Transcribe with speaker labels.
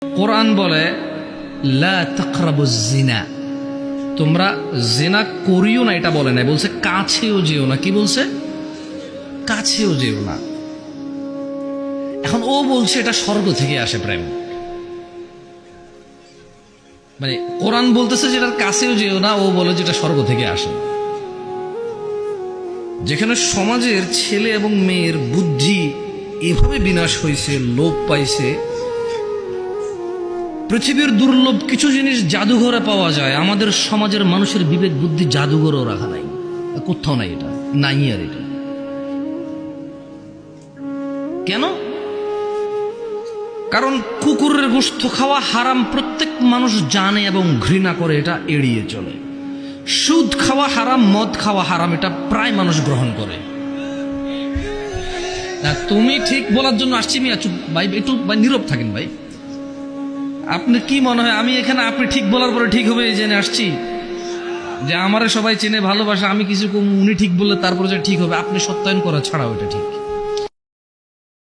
Speaker 1: কোরআন বলে লা তাকরাবুজ জিনা, তোমরা জিনা করিও না, এটা বলে না, বলছে কাছেও যেও না। কি বলছে? কাছেও যেও না। এখন ও বলছে এটা স্বর্গ থেকে আসে প্রেম, মানে কোরআন বলতেছে যেটার কাছেও যেও না, ও বলে যেটা স্বর্গ থেকে আসে। যেখানে সমাজের ছেলে এবং মেয়ের বুদ্ধি এভাবে বিনাশ হয়েছে, লোপ পাইছে। পৃথিবীর দুর্লভ কিছু জিনিস জাদুঘরে পাওয়া যায়, আমাদের সমাজের মানুষের বিবেক বুদ্ধি জাদুঘরেও রাখা নাই, কোথাও নাই, এটা নাই। আর এটা কেন? কারণ কুকুরের গোশত খাওয়া হারাম প্রত্যেক মানুষ জানে এবং ঘৃণা করে, এটা এড়িয়ে চলে। সুদ খাওয়া হারাম, মদ খাওয়া হারাম, এটা প্রায় মানুষ গ্রহণ করে। তুমি ঠিক বলার জন্য আসছি মিয়া, চুপ ভাই, একটু ভাই নীরব থাকেন ভাই। আপনি কি মনে হয় আমি এখানে আপনি ঠিক বলার পরে ঠিক হবে এই জেনে আসছি যে আমারে সবাই চেনে ভালোবাসে, আমি কিছু উনি ঠিক বললে তারপরে যে ঠিক হবে, আপনি সত্যায়ন করা ছাড়াও এটা ঠিক।